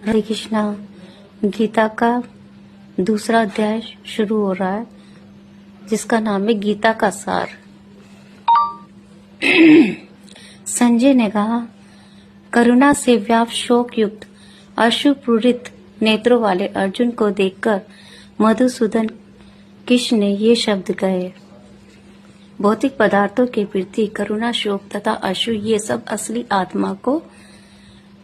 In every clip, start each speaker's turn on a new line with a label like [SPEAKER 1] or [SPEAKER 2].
[SPEAKER 1] हरे कृष्णा। गीता का दूसरा अध्याय शुरू हो रहा है जिसका नाम है गीता का सार। संजय ने कहा, करुणा से व्याप्त शोक युक्त अश्रुपूरित नेत्रों वाले अर्जुन को देखकर मधुसूदन कृष्ण ने ये शब्द कहे। भौतिक पदार्थों के प्रति करुणा, शोक तथा अश्रु ये सब असली आत्मा को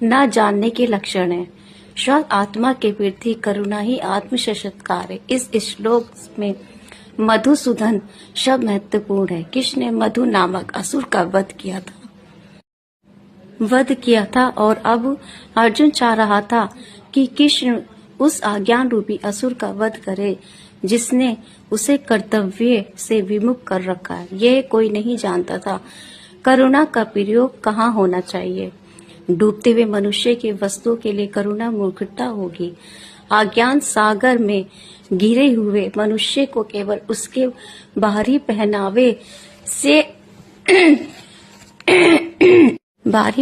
[SPEAKER 1] न जानने के लक्षण है। शायद आत्मा के प्रति करुणा ही आत्म साक्षात्कार है। इस श्लोक में मधुसूदन शब्द महत्वपूर्ण है। कृष्ण ने मधु नामक असुर का वध किया था और अब अर्जुन चाह रहा था कि कृष्ण उस अज्ञान रूपी असुर का वध करे जिसने उसे कर्तव्य से विमुख कर रखा है। यह कोई नहीं जानता था करुणा का प्रयोग कहाँ होना चाहिए। डूबते हुए मनुष्य के वस्तुओं के लिए करुणा मूर्खता होगी। अज्ञान सागर में गिरे हुए मनुष्य को केवल उसके बाहरी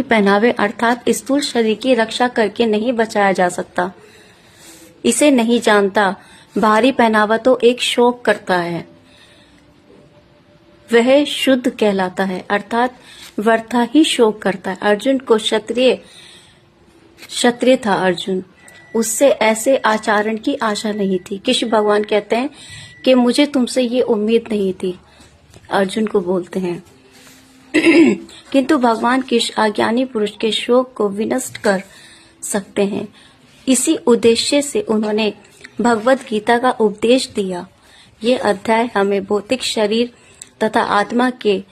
[SPEAKER 1] पहनावे अर्थात स्थूल शरीर की रक्षा करके नहीं बचाया जा सकता। इसे नहीं जानता। बाहरी पहनावा तो एक शोक करता है, वह शुद्ध कहलाता है अर्थात व्यर्था ही शोक करता है। अर्जुन को क्षत्रिय था अर्जुन, उससे ऐसे आचरण की आशा नहीं थी। कृष्ण भगवान कहते हैं कि मुझे तुमसे ये उम्मीद नहीं थी, अर्जुन को बोलते हैं। किंतु भगवान कृष्ण अज्ञानी पुरुष के शोक को विनष्ट कर सकते हैं। इसी उद्देश्य से उन्होंने भगवत गीता का उपदेश दिया। ये अध्याय हमें भौतिक शरीर तथा आत्मा के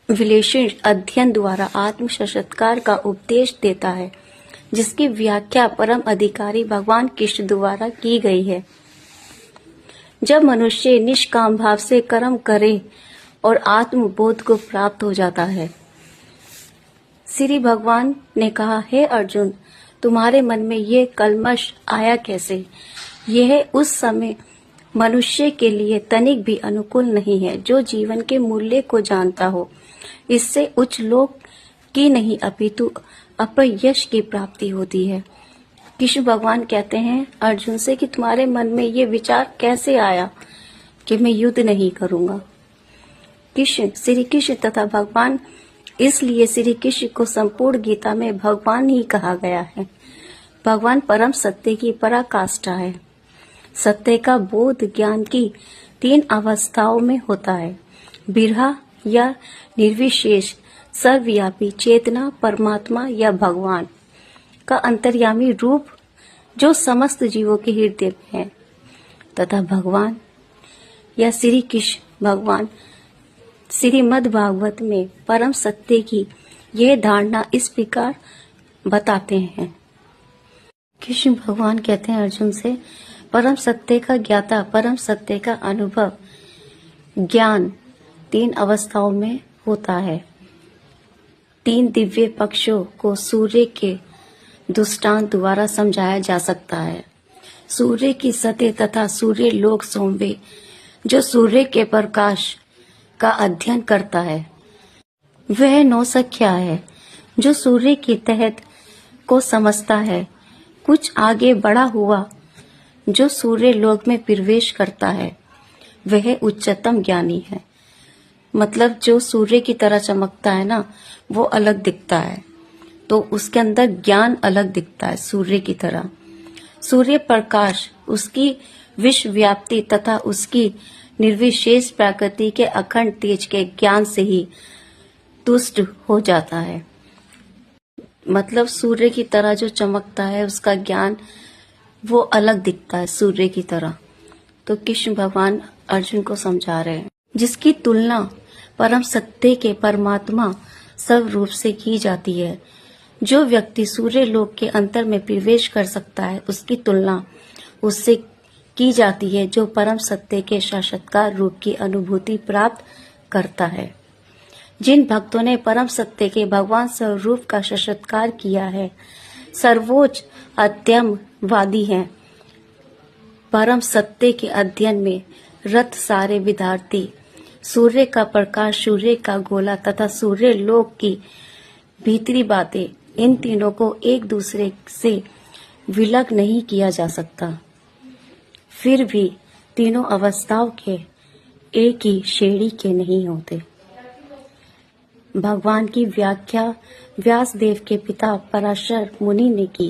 [SPEAKER 1] विश्लेषण अध्ययन द्वारा आत्म साक्षात्कार का उपदेश देता है, जिसकी व्याख्या परम अधिकारी भगवान कृष्ण द्वारा की गई है। जब मनुष्य निष्काम भाव से कर्म करे और आत्मबोध को प्राप्त हो जाता है। श्री भगवान ने कहा, हे अर्जुन, तुम्हारे मन में ये कल्मश आया कैसे? यह उस समय मनुष्य के लिए तनिक भी अनुकूल नहीं है जो जीवन के मूल्य को जानता हो। इससे उच्च लोक की नहीं अपितु अपयश की प्राप्ति होती है। कृष्ण भगवान कहते हैं अर्जुन से कि तुम्हारे मन में ये विचार कैसे आया कि मैं युद्ध नहीं करूंगा। श्री कृष्ण तथा भगवान, इसलिए श्री कृष्ण को संपूर्ण गीता में भगवान ही कहा गया है। भगवान परम सत्य की पराकाष्ठा है। सत्य का बोध ज्ञान की 3 अवस्थाओं में होता है। बिरहा या निर्विशेष सर्वव्यापी चेतना, परमात्मा या भगवान का अंतर्यामी रूप जो समस्त जीवों के हृदय में है, तथा भगवान या श्री कृष्ण भगवान श्रीमद् भागवत में परम सत्य की यह धारणा इस प्रकार बताते हैं। कृष्ण भगवान कहते हैं अर्जुन से, परम सत्य का ज्ञाता, परम सत्य का अनुभव ज्ञान 3 अवस्थाओं में होता है। 3 दिव्य पक्षों को सूर्य के दृष्टांत द्वारा समझाया जा सकता है। सूर्य की सतह तथा सूर्य लोक सोमवे जो सूर्य के प्रकाश का अध्ययन करता है, वह नौसख्या है जो सूर्य की तहत को समझता है। कुछ आगे बढ़ा हुआ जो सूर्य लोक में प्रवेश करता है, वह उच्चतम ज्ञानी है। मतलब जो सूर्य की तरह चमकता है ना, वो अलग दिखता है, तो उसके अंदर ज्ञान अलग दिखता है सूर्य की तरह। सूर्य प्रकाश उसकी विश्वव्याप्ति तथा उसकी निर्विशेष प्रकृति के अखंड तेज के ज्ञान से ही तुष्ट हो जाता है। मतलब सूर्य की तरह जो चमकता है उसका ज्ञान वो अलग दिखता है सूर्य की तरह। तो कृष्ण भगवान अर्जुन को समझा रहे हैं, जिसकी तुलना परम सत्य के परमात्मा सब रूप से की जाती है। जो व्यक्ति सूर्य लोक के अंतर में प्रवेश कर सकता है, उसकी तुलना उससे की जाती है जो परम सत्य के साक्षात्कार रूप की अनुभूति प्राप्त करता है। जिन भक्तों ने परम सत्य के भगवान स्वरूप का साक्षात्कार किया है, सर्वोच्च अध्यमवादी हैं। परम सत्य के अध्ययन में रत सारे विद्यार्थी सूर्य का प्रकाश, सूर्य का गोला तथा सूर्य लोक की भीतरी बातें, इन तीनों को एक दूसरे से विलग नहीं किया जा सकता। फिर भी तीनों अवस्थाओं के एक ही श्रेणी के नहीं होते। भगवान की व्याख्या व्यासदेव के पिता पराशर मुनि ने की।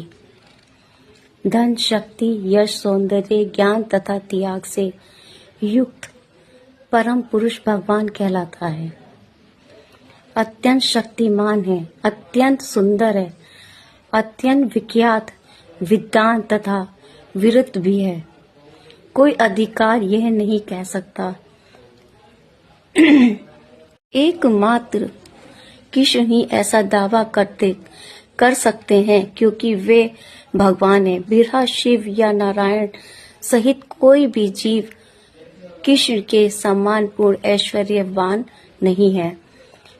[SPEAKER 1] धन, शक्ति, यश, सौंदर्य, ज्ञान तथा त्याग से युक्त परम पुरुष भगवान कहलाता है। अत्यंत शक्तिमान है, अत्यंत सुंदर है, अत्यंत विख्यात, विद्वान तथा विरत भी है। कोई अधिकार यह नहीं कह सकता एकमात्र कृष्ण ही ऐसा दावा कर सकते हैं, क्योंकि वे भगवान है। बिरहा, शिव या नारायण सहित कोई भी जीव कृष्ण के समान पूर्ण ऐश्वर्यवान नहीं है।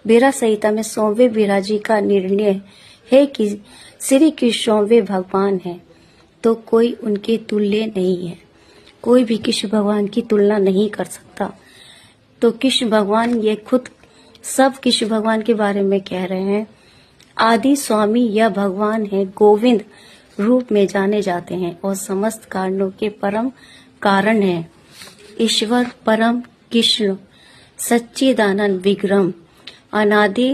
[SPEAKER 1] बिरहा संहिता में 100वें बिरहा जी का निर्णय है कि श्री कृष्ण वे भगवान हैं, तो कोई उनके तुल्य नहीं है। कोई भी कृष्ण भगवान की तुलना नहीं कर सकता। तो कृष्ण भगवान ये खुद सब कृष्ण भगवान के बारे में कह रहे हैं। आदि स्वामी या भगवान है, गोविंद रूप में जाने जाते हैं और समस्त कारणों के परम कारण हैं। ईश्वर परम कृष्ण सच्चिदानंद विग्रहम अनादि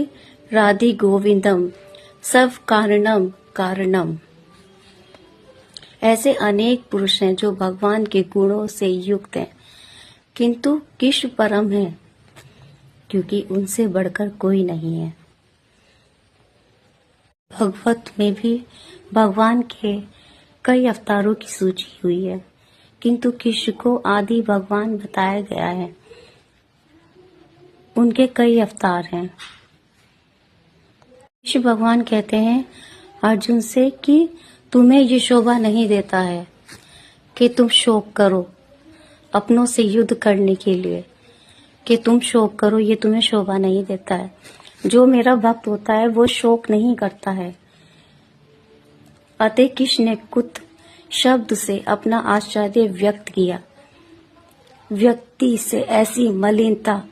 [SPEAKER 1] राधि गोविंदम सब कारणम कारणम। ऐसे अनेक पुरुष हैं जो भगवान के गुणों से युक्त हैं, किंतु कृष्ण परम है, क्योंकि उनसे बढ़कर कोई नहीं है। भगवत में भी भगवान के कई अवतारों की सूची हुई है, किंतु कृष्ण को आदि भगवान बताया गया है। उनके कई अवतार हैं। कृष्ण भगवान कहते हैं अर्जुन से कि तुम्हें ये शोभा नहीं देता है कि तुम शोक करो अपनों से युद्ध करने के लिए, कि तुम शोक करो, ये तुम्हें शोभा नहीं देता है। जो मेरा भक्त होता है वो शोक नहीं करता है। अतः कृष्ण ने कुत शब्द से अपना आश्चर्य व्यक्त किया। व्यक्ति से ऐसी मलिनता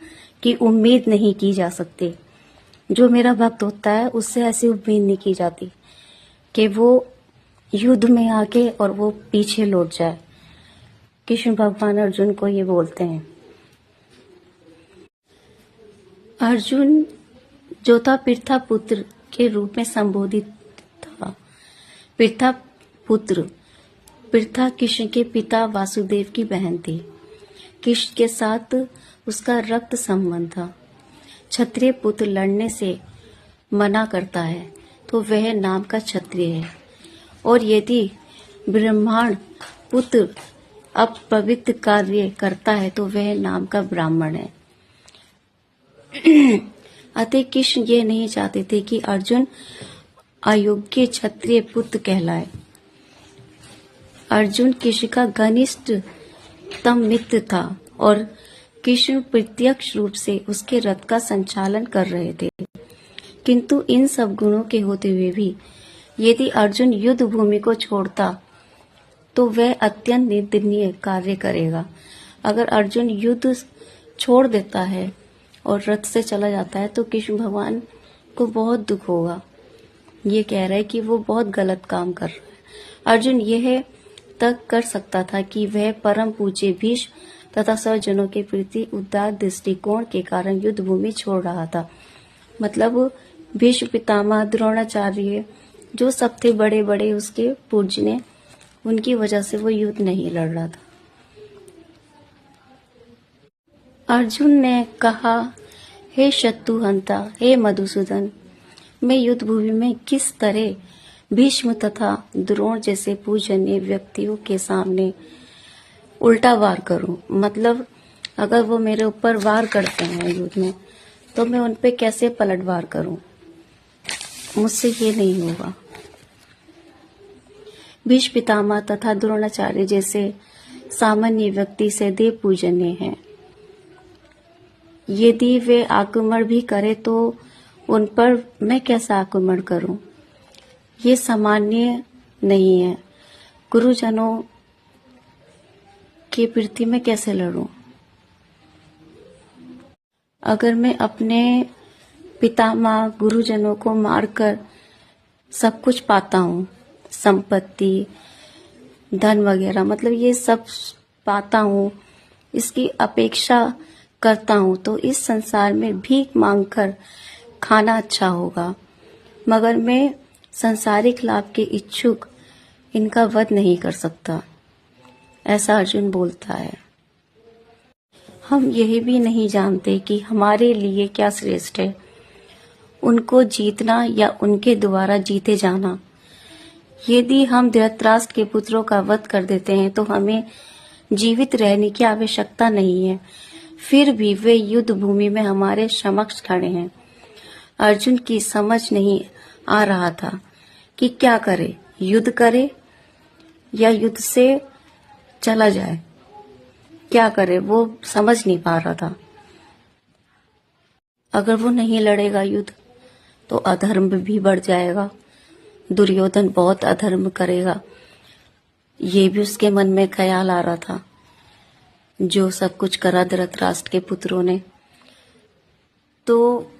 [SPEAKER 1] की उम्मीद नहीं की जा सकती। जो मेरा भक्त होता है उससे ऐसी उम्मीद नहीं की जाती कि वो युद्ध में आके और वो पीछे लौट जाए। कृष्ण भगवान अर्जुन को ये बोलते हैं। अर्जुन जो था पृथा पुत्र के रूप में संबोधित था। पृथा पुत्र, पृथा कृष्ण के पिता वासुदेव की बहन थी। कृष्ण के साथ उसका रक्त संबंध था। क्षत्रिय पुत्र लड़ने से मना करता है तो वह नाम का क्षत्रिय है, और यदि ब्राह्मण पुत्र अपवित्र कार्य करता है तो वह नाम का ब्राह्मण है। अतः कृष्ण ये नहीं चाहते थे कि अर्जुन अयोग्य क्षत्रिय पुत्र कहलाए। अर्जुन कृष्ण का घनिष्ठतम मित्र था और कृष्ण प्रत्यक्ष रूप से उसके रथ का संचालन कर रहे थे। किंतु इन सब गुणों के होते हुए भी यदि अर्जुन युद्ध भूमि को छोड़ता तो वह अत्यंत निंदनीय कार्य करेगा। अगर अर्जुन युद्ध छोड़ देता है और रथ से चला जाता है तो कृष्ण भगवान को बहुत दुख होगा। ये कह रहा है कि वो बहुत गलत काम कर रहा है। अर्जुन यह तक कर सकता था कि वह परम पूज्य भीष्म तथा सज्जनों के प्रति उदार दृष्टिकोण के कारण युद्ध भूमि छोड़ रहा था। मतलब भीष्म पितामह, द्रोणाचार्य जो सब थे बड़े बड़े उसके पूज्य ने, उनकी वजह से वो युद्ध नहीं लड़ रहा था। अर्जुन ने कहा, हे शत्रुहंता, हे मधुसूदन, मैं युद्ध भूमि में किस तरह भीष्म तथा द्रोण जैसे पूजनीय व्यक्तियों के सामने उल्टा वार करूं। मतलब अगर वो मेरे ऊपर वार करते हैं युद्ध में तो मैं उन पे कैसे पलटवार करूं, मुझसे ये नहीं होगा। भीष्म पितामह तथा द्रोणाचार्य जैसे सामान्य व्यक्ति सदैव पूजनीय हैं। यदि वे आक्रमण भी करे तो उन पर मैं कैसा आक्रमण करूं, ये सामान्य नहीं है। गुरुजनों के प्रति मैं कैसे लड़ूं? अगर मैं अपने पितामह गुरुजनों को मारकर सब कुछ पाता हूं संपत्ति, धन वगैरह, मतलब ये सब पाता हूँ, इसकी अपेक्षा करता हूँ, तो इस संसार में भीख मांगकर खाना अच्छा होगा, मगर मैं संसारिक लाभ के इच्छुक इनका वध नहीं कर सकता, ऐसा अर्जुन बोलता है। हम यही भी नहीं जानते कि हमारे लिए क्या श्रेष्ठ है, उनको जीतना या उनके द्वारा जीते जाना। यदि हम धृतराष्ट्र के पुत्रों का वध कर देते हैं तो हमें जीवित रहने की आवश्यकता नहीं है, फिर भी वे युद्ध भूमि में हमारे समक्ष खड़े हैं। अर्जुन की समझ नहीं आ रहा था कि क्या करे, युद्ध करे या युद्ध से चला जाए, क्या करे, वो समझ नहीं पा रहा था। अगर वो नहीं लड़ेगा युद्ध तो अधर्म भी बढ़ जाएगा, दुर्योधन बहुत अधर्म करेगा, ये भी उसके मन में ख्याल आ रहा था। जो सब कुछ करा धृतराष्ट्र के पुत्रों ने, तो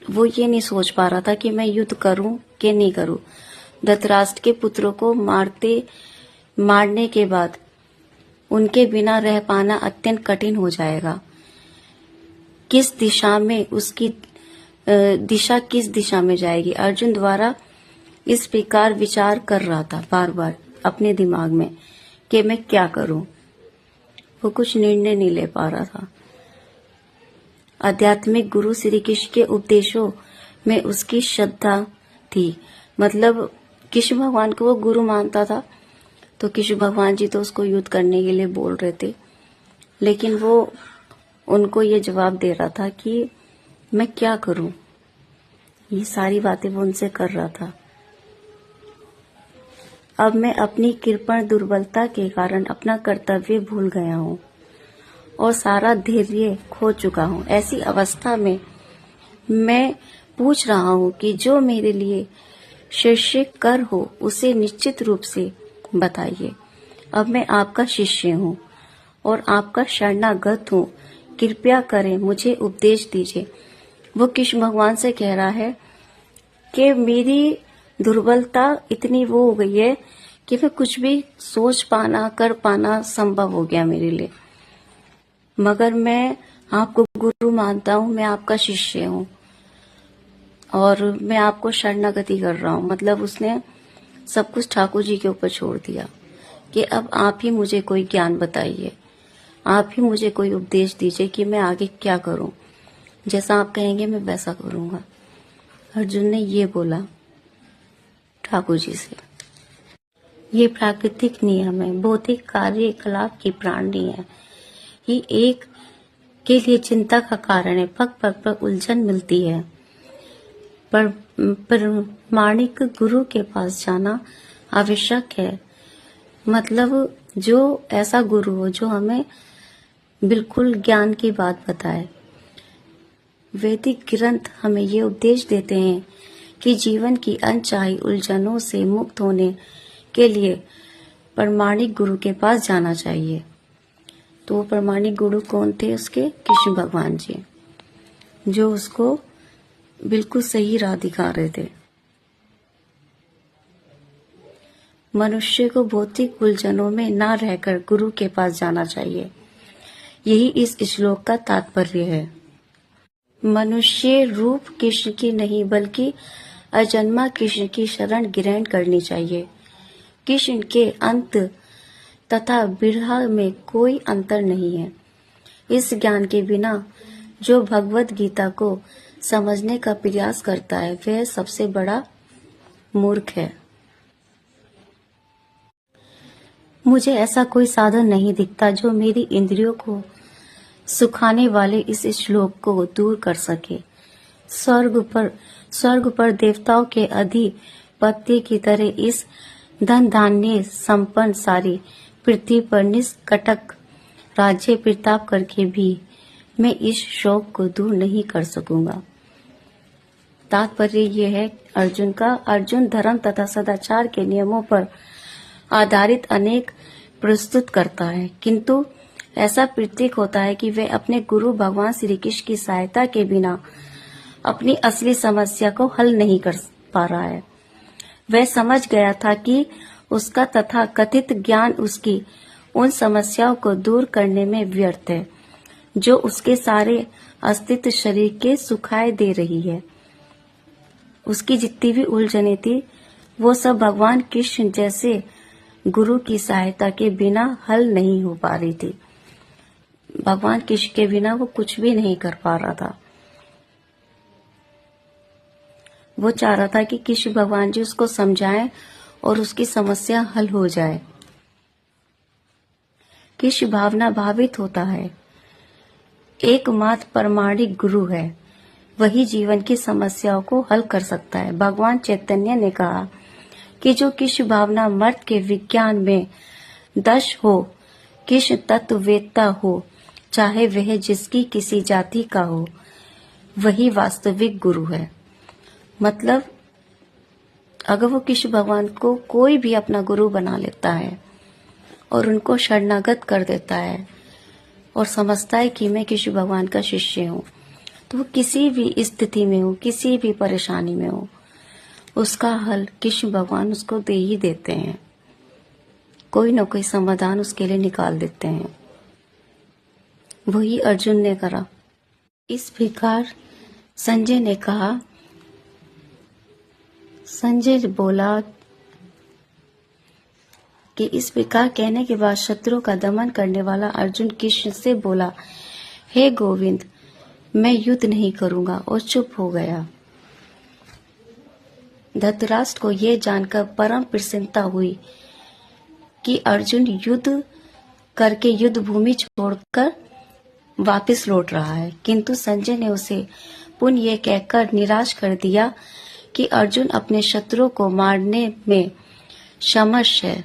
[SPEAKER 1] वो ये नहीं सोच पा रहा था कि मैं युद्ध करूं कि नहीं करूं। धृतराष्ट्र के पुत्रों को मारने के बाद उनके बिना रह पाना अत्यंत कठिन हो जाएगा। किस दिशा में उसकी दिशा किस दिशा में जाएगी, अर्जुन द्वारा इस प्रकार विचार कर रहा था बार बार अपने दिमाग में कि मैं क्या करूं। वो कुछ निर्णय नहीं ले पा रहा था। आध्यात्मिक गुरु श्री कृष्ण के उपदेशों में उसकी श्रद्धा थी, मतलब कृष्ण भगवान को वो गुरु मानता था, तो कृष्ण भगवान जी तो उसको युद्ध करने के लिए बोल रहे थे, लेकिन वो उनको ये जवाब दे रहा था कि मैं क्या करूं। ये सारी बातें वो उनसे कर रहा था। अब मैं अपनी कृपण दुर्बलता के कारण अपना कर्तव्य भूल गया हूँ और सारा धैर्य खो चुका हूँ। ऐसी अवस्था में मैं पूछ रहा हूँ कि जो मेरे लिए शिष्य कर हो उसे निश्चित रूप से बताइए। अब मैं आपका शिष्य हूँ और आपका शरणागत हूँ, कृपया करें मुझे उपदेश दीजिए। वो कृष्ण भगवान से कह रहा है कि मेरी दुर्बलता इतनी वो हो गई है कि मैं कुछ भी सोच पाना कर पाना संभव हो गया मेरे लिए, मगर मैं आपको गुरु मानता हूँ, मैं आपका शिष्य हूँ और मैं आपको शरणागति कर रहा हूँ। मतलब उसने सब कुछ ठाकुर जी के ऊपर छोड़ दिया कि अब आप ही मुझे कोई ज्ञान बताइए, आप ही मुझे कोई उपदेश दीजिए कि मैं आगे क्या करूं, जैसा आप कहेंगे मैं वैसा करूंगा। अर्जुन ने ये बोला ठाकुर जी से। ये प्राकृतिक नियम है, भौतिक कार्यकलाप की प्रणाली है, ये एक के लिए चिंता का कारण है, पग पग पर उलझन मिलती है। पर प्रामाणिक गुरु के पास जाना आवश्यक है, मतलब जो ऐसा गुरु हो जो हमें बिल्कुल ज्ञान की बात बताए। वैदिक ग्रंथ हमें ये उपदेश देते हैं कि जीवन की अनचाही उलझनों से मुक्त होने के लिए प्रामाणिक गुरु के पास जाना चाहिए। तो वो प्रामाणिक गुरु कौन थे उसके? कृष्ण भगवान जी, जो उसको बिल्कुल सही राह दिखा रहे थे। मनुष्य को भौतिक उलझनों में ना रहकर गुरु के पास जाना चाहिए, यही इस श्लोक का तात्पर्य है। मनुष्य रूप कृष्ण की नहीं बल्कि अजन्मा कृष्ण की शरण ग्रहण करनी चाहिए। कृष्ण के अंत तथा बिरहा में कोई अंतर नहीं है। इस ज्ञान के बिना जो भगवत गीता को समझने का प्रयास करता है वह सबसे बड़ा मूर्ख है। मुझे ऐसा कोई साधन नहीं दिखता जो मेरी इंद्रियों को सुखाने वाले इस श्लोक को दूर कर सके। स्वर्ग पर देवताओं के अधिपति की तरह इस धन धान्य संपन्न सारी पृथ्वी पर निष्कंटक राज्य प्रताप करके भी मैं इस शोक को दूर नहीं कर सकूंगा। तात्पर्य यह है अर्जुन धर्म तथा सदाचार के नियमों पर आधारित अनेक प्रस्तुत करता है, किंतु ऐसा प्रतीक होता है कि वह अपने गुरु भगवान श्री कृष्ण की सहायता के बिना अपनी असली समस्या को हल नहीं कर पा रहा है। वह समझ गया था कि उसका तथा कथित ज्ञान उसकी उन समस्याओं को दूर करने में व्यर्थ है जो उसके सारे अस्तित्व शरीर के सुखाए दे रही है। उसकी जितनी भी उलझने थी वो सब भगवान कृष्ण जैसे गुरु की सहायता के बिना हल नहीं हो पा रही थी। भगवान कृष्ण के बिना वो कुछ भी नहीं कर पा रहा था। वो चाह रहा था कि कृष्ण भगवान जी उसको समझाएं और उसकी समस्या हल हो जाए। कृष्ण भावना भावित होता है। एकमात्र प्रामाणिक गुरु है, वही जीवन की समस्याओं को हल कर सकता है। भगवान चैतन्य ने कहा कि जो कृष्ण भावना मर्त के विज्ञान में दक्ष हो, कृष्ण तत्ववेत्ता हो, चाहे वह जिसकी किसी जाति का हो, वही वास्तविक गुरु है। मतलब अगर वो कृष्ण भगवान को कोई भी अपना गुरु बना लेता है और उनको शरणागत कर देता है और समझता है कि मैं कृष्ण भगवान का शिष्य हूँ, तो वो किसी भी स्थिति में हो, किसी भी परेशानी में हो, उसका हल कृष्ण भगवान उसको दे ही देते हैं। कोई न कोई समाधान उसके लिए निकाल देते हैं। वही अर्जुन ने करा। इस प्रकार संजय ने कहा, संजय बोला कि इस प्रकार कहने के बाद शत्रु का दमन करने वाला अर्जुन कृष्ण से बोला, हे गोविंद, मैं युद्ध नहीं करूंगा, और चुप हो गया। धृतराष्ट्र को यह जानकर परम प्रसन्नता हुई कि अर्जुन युद्ध करके युद्ध भूमि छोड़कर वापस लौट रहा है, किंतु संजय ने उसे पुनः यह कहकर निराश कर दिया कि अर्जुन अपने शत्रु को मारने में समक्ष है।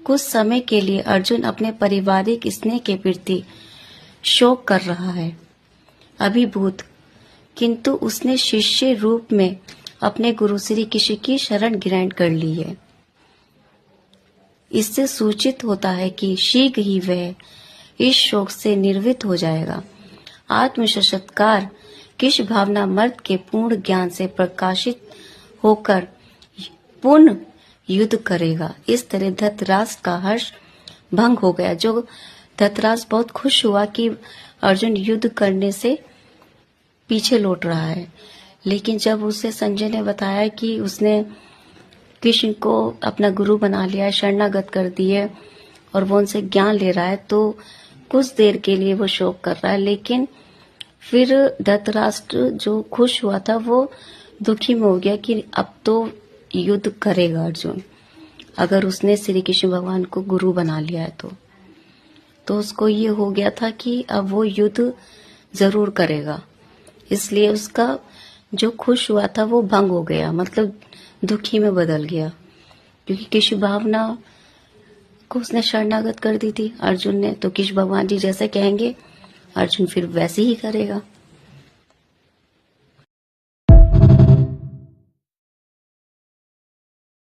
[SPEAKER 1] कुछ समय के लिए अर्जुन अपने पारिवारिक स्नेह के प्रति शोक कर रहा है, अभिभूत, किंतु उसने शिष्य रूप में अपने गुरु श्री कृष्ण की शरण ग्रहण कर ली है। इससे सूचित होता है कि शीघ्र ही वह इस शोक से निर्वृत्त हो जाएगा। आत्म साक्षात्कार कृष्ण भावना मर्द के पूर्ण ज्ञान से प्रकाशित होकर पुनः युद्ध करेगा। इस तरह धृतराष्ट्र का हर्ष भंग हो गया। जो धृतराष्ट्र बहुत खुश हुआ कि अर्जुन युद्ध करने से पीछे लौट रहा है, लेकिन जब उसे संजय ने बताया कि उसने कृष्ण को अपना गुरु बना लिया, शरणागत कर दिए और वो उनसे ज्ञान ले रहा है, तो कुछ देर के लिए वो शोक कर रहा है। लेकिन फिर धृतराष्ट्र जो खुश हुआ था वो दुखी में हो गया कि अब तो युद्ध करेगा अर्जुन, अगर उसने श्री कृष्ण भगवान को गुरु बना लिया है तो उसको ये हो गया था कि अब वो युद्ध जरूर करेगा। इसलिए उसका जो खुश हुआ था वो भंग हो गया, मतलब दुखी में बदल गया, क्योंकि कृष्ण भावना को उसने शरणागत कर दी थी अर्जुन ने। तो कृष्ण भगवान जी जैसे कहेंगे अर्जुन फिर वैसे ही करेगा।